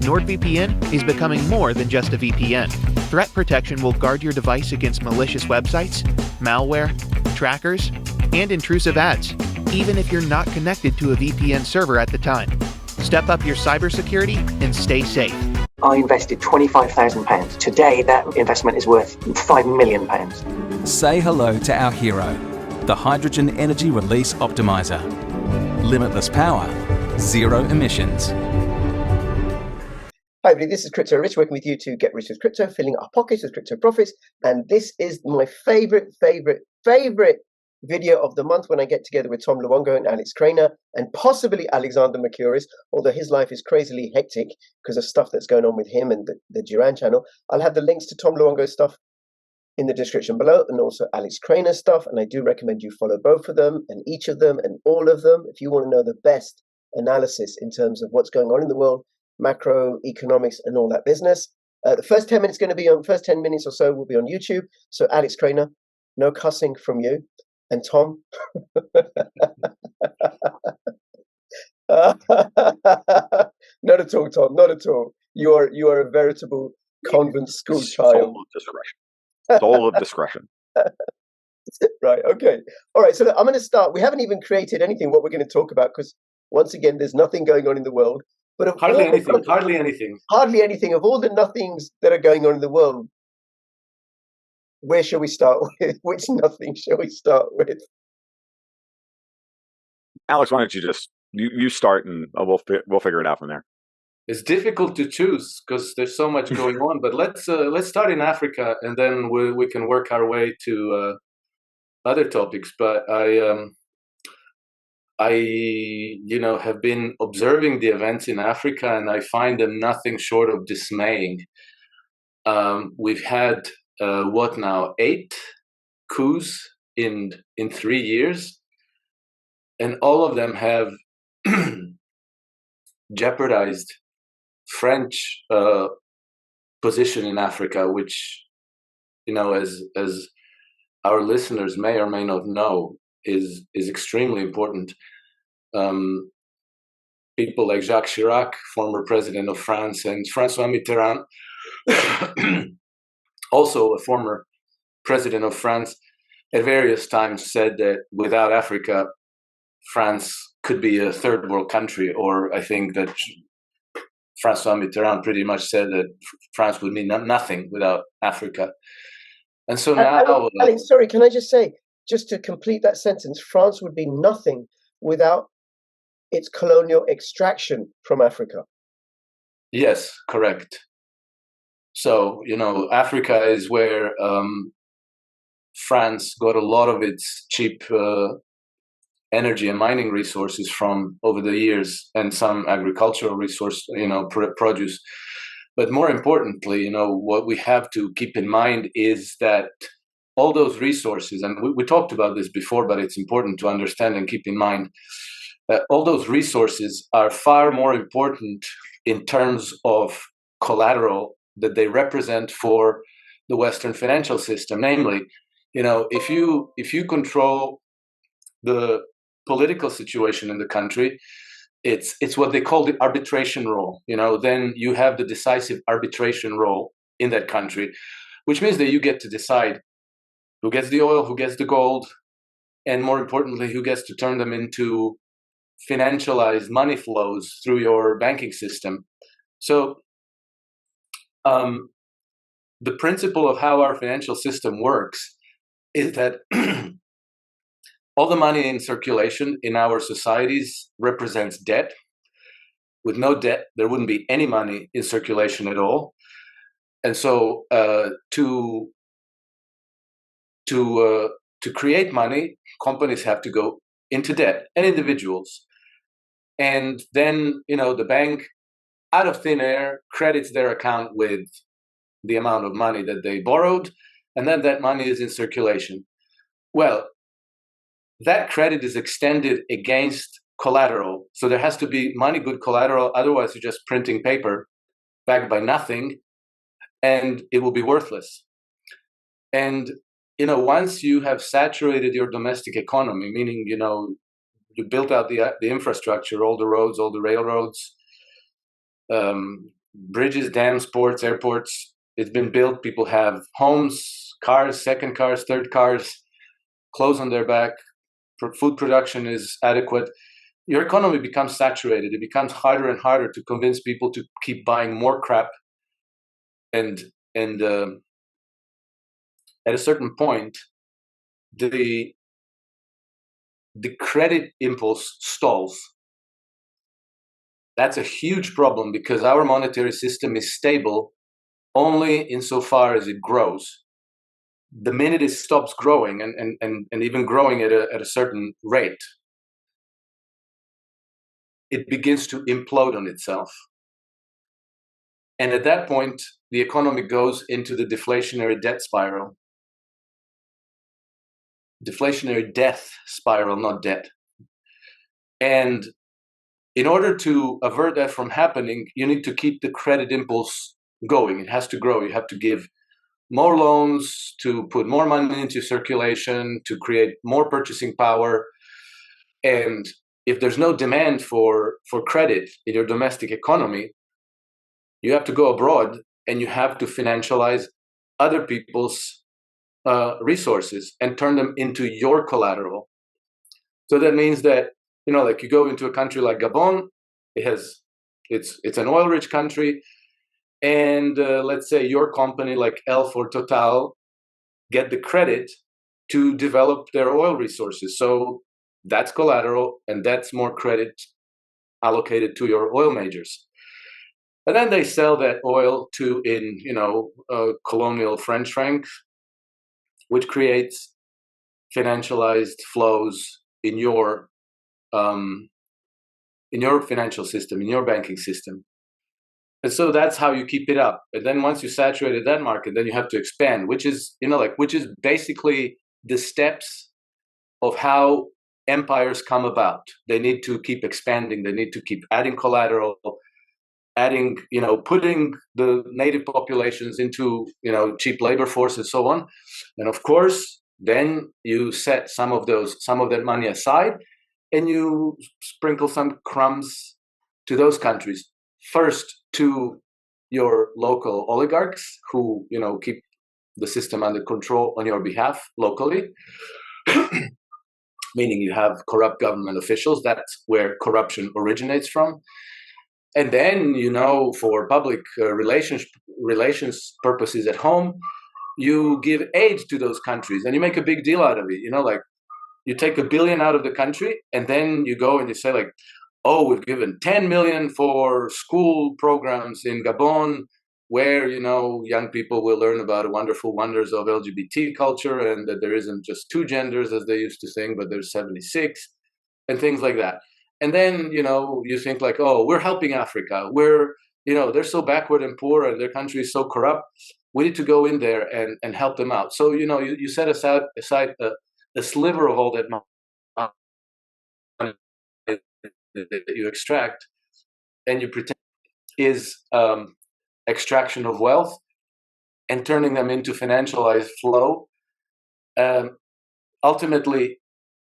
NordVPN is becoming more than just a VPN. Threat protection will guard your device against malicious websites, malware, trackers, and intrusive ads, even if you're not connected to a VPN server at the time. Step up your cybersecurity and stay safe. I invested £25,000. Today, that investment is worth £5 million. Say hello to our hero, the Hydrogen Energy Release Optimizer. Limitless power, zero emissions. Hi everybody, this is Crypto Rich, working with you to get rich with crypto, filling our pockets with crypto profits. And this is my favorite video of the month, when I get together with Tom Luongo and Alex Krainer and possibly Alexander Mercouris, although his life is crazily hectic because of stuff that's going on with him and the Duran channel. I'll have the links to Tom Luongo's stuff in the description below, and also Alex Krainer's stuff. And I do recommend you follow both of them and each of them and all of them if you want to know the best analysis in terms of what's going on in the world, macroeconomics and all that business. The first 10 minutes or so will be on YouTube. So Alex Krainer, no cussing from you. And Tom, not at all, Tom, not at all. You are a veritable convent school child. Soul of discretion. Right. Okay. All right. So look, I'm going to start. We haven't even created anything what we're going to talk about, because once again, there's nothing going on in the world. But hardly anything. Of all the nothings that are going on in the world, where shall we start with? Which nothing shall we start with? Alex, why don't you just you start and we'll figure it out from there. It's difficult to choose because there's so much going on. But let's start in Africa, and then we can work our way to other topics. But I have been observing the events in Africa, and I find them nothing short of dismaying. We've had 8 coups in 3 years, and all of them have jeopardized French position in Africa, which, as our listeners may or may not know, is extremely important. People like Jacques Chirac, former president of France, and François Mitterrand, also a former president of France, at various times said that without Africa, France could be a third world country. Or I think that François Mitterrand pretty much said that France would mean nothing without Africa. And so now... Alex, sorry, can I just say, just to complete that sentence, France would be nothing without its colonial extraction from Africa. Yes, correct. So, Africa is where France got a lot of its cheap energy and mining resources from over the years, and some agricultural resource, produce. But more importantly, what we have to keep in mind is that all those resources, and we talked about this before, but it's important to understand and keep in mind that all those resources are far more important in terms of collateral that they represent for the Western financial system. Namely, if you control the political situation in the country, it's what they call the arbitration role. Then you have the decisive arbitration role in that country, which means that you get to decide who gets the oil, who gets the gold, and more importantly, who gets to turn them into financialized money flows through your banking system. So the principle of how our financial system works is that all the money in circulation in our societies represents debt. With no debt, there wouldn't be any money in circulation at all. And so to create money, companies have to go into debt, and individuals. And then, the bank, out of thin air, credits their account with the amount of money that they borrowed, and then that money is in circulation. Well, that credit is extended against collateral. So there has to be money, good collateral. Otherwise, you're just printing paper backed by nothing, and it will be worthless. And, once you have saturated your domestic economy, meaning, you built out the infrastructure, all the roads, all the railroads, bridges, dams, ports, airports. It's been built. People have homes, cars, second cars, third cars, clothes on their back. Food production is adequate. Your economy becomes saturated. It becomes harder and harder to convince people to keep buying more crap. And at a certain point, the credit impulse stalls. That's a huge problem because our monetary system is stable only insofar as it grows. The minute it stops growing and even growing at a certain rate, it begins to implode on itself. And at that point, the economy goes into the deflationary debt spiral. Deflationary death spiral, not debt. And in order to avert that from happening, you need to keep the credit impulse going. It has to grow. You have to give more loans, to put more money into circulation, to create more purchasing power. And if there's no demand for credit in your domestic economy, you have to go abroad and you have to financialize other people's resources and turn them into your collateral. So that means that, like you go into a country like Gabon, it's an oil-rich country, and let's say your company like Elf or Total get the credit to develop their oil resources. So that's collateral, and that's more credit allocated to your oil majors. And then they sell that oil in colonial French francs, which creates financialized flows in your financial system, in your banking system. And so that's how you keep it up. And then once you saturated that market, then you have to expand, which is basically the steps of how empires come about. They need to keep expanding. They need to keep adding collateral, putting the native populations into, cheap labor force and so on. And of course, then you set some of that money aside and you sprinkle some crumbs to those countries. First to your local oligarchs who, keep the system under control on your behalf locally, meaning you have corrupt government officials. That's where corruption originates from. And then, for public relations purposes at home, you give aid to those countries and you make a big deal out of it. Like you take $1 billion out of the country and then you go and you say like, oh, we've given 10 million for school programs in Gabon where, young people will learn about the wonderful wonders of LGBT culture and that there isn't just 2 genders as they used to think, but there's 76 and things like that. And then, you think like, oh, we're helping Africa. They're so backward and poor and their country is so corrupt. We need to go in there and help them out. So, you set aside a sliver of all that money that you extract and you pretend is extraction of wealth and turning them into financialized flow. Ultimately,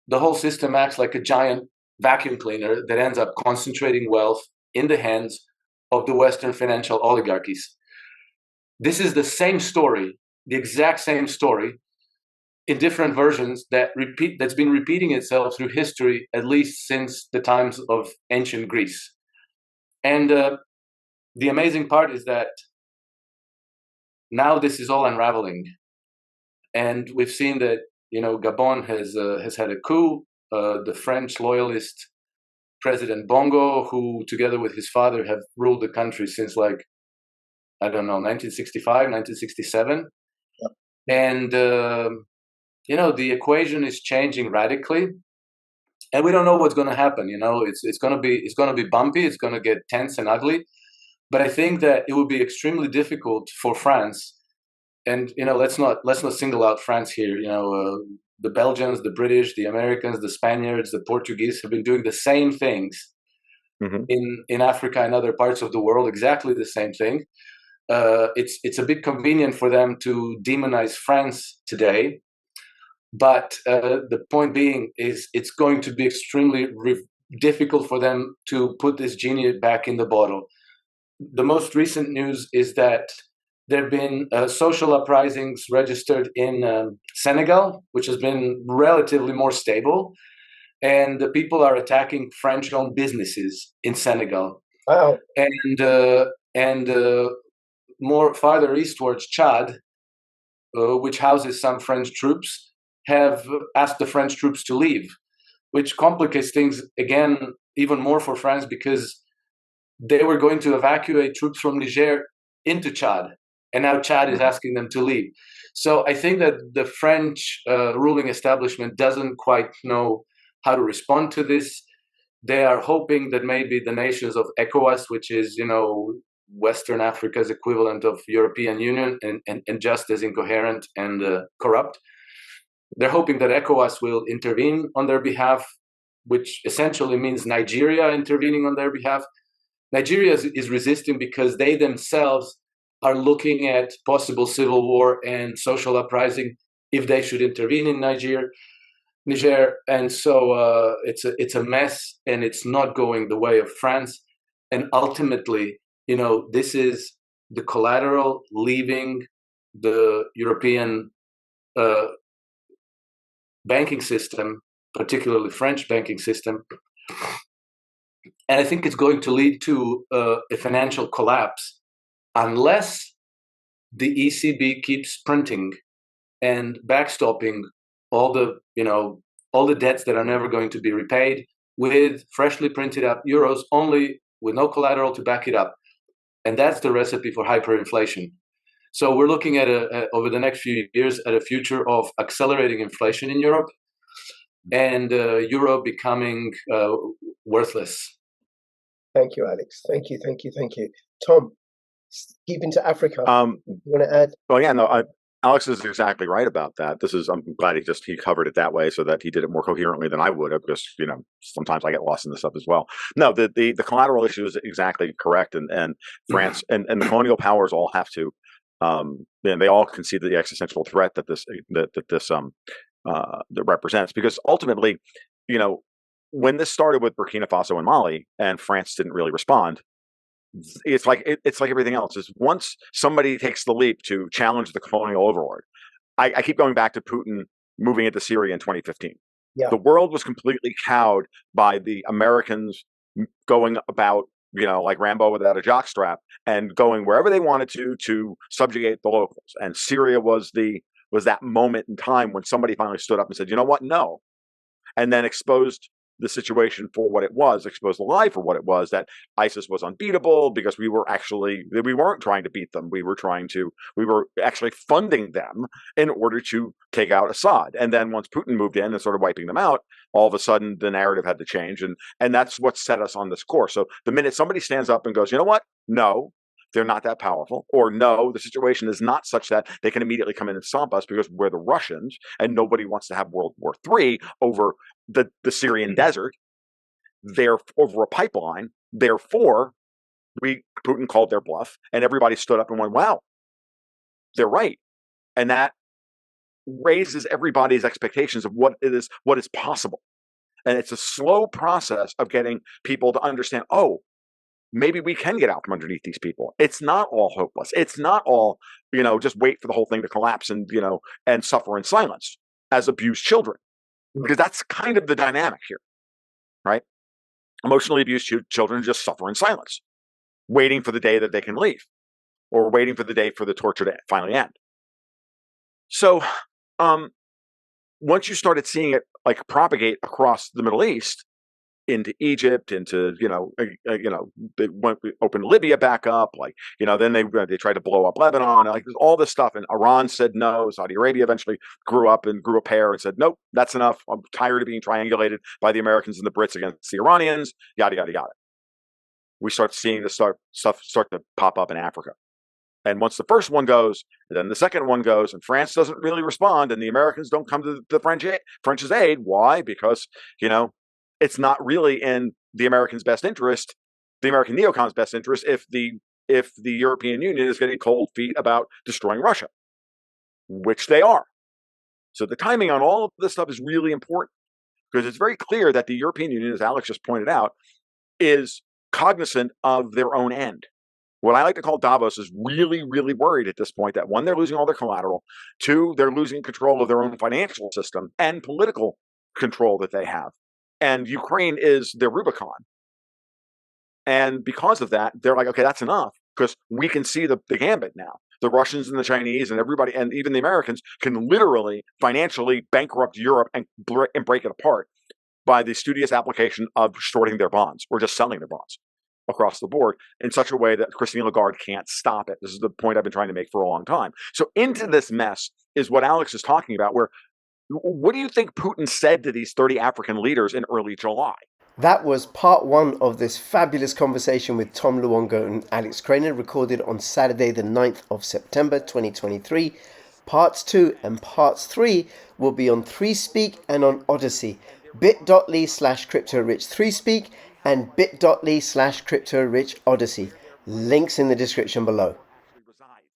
the whole system acts like a giant vacuum cleaner that ends up concentrating wealth in the hands of the Western financial oligarchies. This is the same story, the exact same story, in different versions that's been repeating itself through history, at least since the times of ancient Greece. And the amazing part is that now this is all unraveling. And we've seen that, Gabon has had a coup. The French loyalist President Bongo, who together with his father have ruled the country since 1965, 1967. And, the equation is changing radically and we don't know what's going to happen. It's going to be bumpy. It's going to get tense and ugly. But I think that it would be extremely difficult for France. And, let's not single out France here. The Belgians, the British, the Americans, the Spaniards, the Portuguese have been doing the same things in Africa and other parts of the world, exactly the same thing. It's a bit convenient for them to demonize France today. But the point being is it's going to be extremely difficult for them to put this genie back in the bottle. the most recent news is that there have been social uprisings registered in Senegal, which has been relatively more stable. And the people are attacking French-owned businesses in Senegal. Wow. And more farther east towards Chad, which houses some French troops, have asked the French troops to leave, which complicates things again even more for France, because they were going to evacuate troops from Niger into Chad, and now Chad is asking them to leave. So I think that the French ruling establishment doesn't quite know how to respond to this. They are hoping that maybe the nations of ECOWAS, which is, Western Africa's equivalent of European Union and just as incoherent and corrupt, they're hoping that ECOWAS will intervene on their behalf, which essentially means Nigeria intervening on their behalf. Nigeria is resisting because they themselves are looking at possible civil war and social uprising if they should intervene in Niger. And so it's a mess, and it's not going the way of France. And ultimately, this is the collateral leaving the European banking system, particularly French banking system. And I think it's going to lead to a financial collapse unless the ECB keeps printing and backstopping all the debts that are never going to be repaid with freshly printed up euros, only with no collateral to back it up. And that's the recipe for hyperinflation. So we're looking at over the next few years at a future of accelerating inflation in Europe, and euro becoming worthless. Thank you, Alex. Thank you. Tom, keeping to Africa, you want to add? Well, yeah, no, Alex is exactly right about that. I'm glad he covered it that way so that he did it more coherently than I would have, because, sometimes I get lost in this stuff as well. No, the collateral issue is exactly correct. And France and the colonial powers all have to, they all concede the existential threat that this that represents, because ultimately, when this started with Burkina Faso and Mali, and France didn't really respond, it's like everything else. Is once somebody takes the leap to challenge the colonial overlord, I keep going back to Putin moving into Syria in 2015. Yeah. The world was completely cowed by the Americans going about, like Rambo without a jockstrap, and going wherever they wanted to subjugate the locals. And Syria was that moment in time when somebody finally stood up and said, "You know what? No," and then exposed the situation for what it was, exposed the lie for what it was, that ISIS was unbeatable because we weren't trying to beat them. We were actually funding them in order to take out Assad. And then once Putin moved in and started wiping them out, all of a sudden the narrative had to change. And that's what set us on this course. So the minute somebody stands up and goes, "You know what? No, they're not that powerful," or "No, the situation is not such that they can immediately come in and stomp us because we're the Russians and nobody wants to have World War III over the Syrian desert, they're over a pipeline. Therefore, Putin called their bluff, and everybody stood up and went, "Wow, they're right." And that raises everybody's expectations of what is possible. And it's a slow process of getting people to understand, oh, maybe we can get out from underneath these people. It's not all hopeless. It's not all, just wait for the whole thing to collapse and, and suffer in silence as abused children. Because that's kind of the dynamic here, right? Emotionally abused children just suffer in silence, waiting for the day that they can leave, or waiting for the day for the torture to finally end. So once you started seeing it like propagate across the Middle East, into Egypt, into they opened Libya back up, then they tried to blow up Lebanon, like all this stuff, and Iran said no. Saudi Arabia eventually grew a pair and said, "Nope, that's enough. I'm tired of being triangulated by the Americans and the Brits against the Iranians." Yada yada yada. We start seeing this stuff start to pop up in Africa, and once the first one goes, then the second one goes, and France doesn't really respond, and the Americans don't come to the French's aid. Why? Because it's not really in the Americans' best interest, the American neocons' best interest, if the European Union is getting cold feet about destroying Russia, which they are. So the timing on all of this stuff is really important, because it's very clear that the European Union, as Alex just pointed out, is cognizant of their own end. what I like to call Davos is really, really worried at this point that one, they're losing all their collateral, two, they're losing control of their own financial system and political control that they have. And Ukraine is their Rubicon. And because of that, they're like, okay, that's enough, because we can see the gambit now. The Russians and the Chinese and everybody, and even the Americans, can literally financially bankrupt Europe and break it apart by the studious application of shorting their bonds or just selling their bonds across the board in such a way that Christine Lagarde can't stop it. This is the point I've been trying to make for a long time. So into this mess is what Alex is talking about, where what do you think Putin said to these 30 African leaders in early July? That was part one of this fabulous conversation with Tom Luongo and Alex Krainer, recorded on Saturday the 9th of September 2023. Parts 2 and Parts 3 will be on 3Speak and on Odyssey. bit.ly/CryptoRich 3Speak and bit.ly/CryptoRich Odyssey. Links in the description below.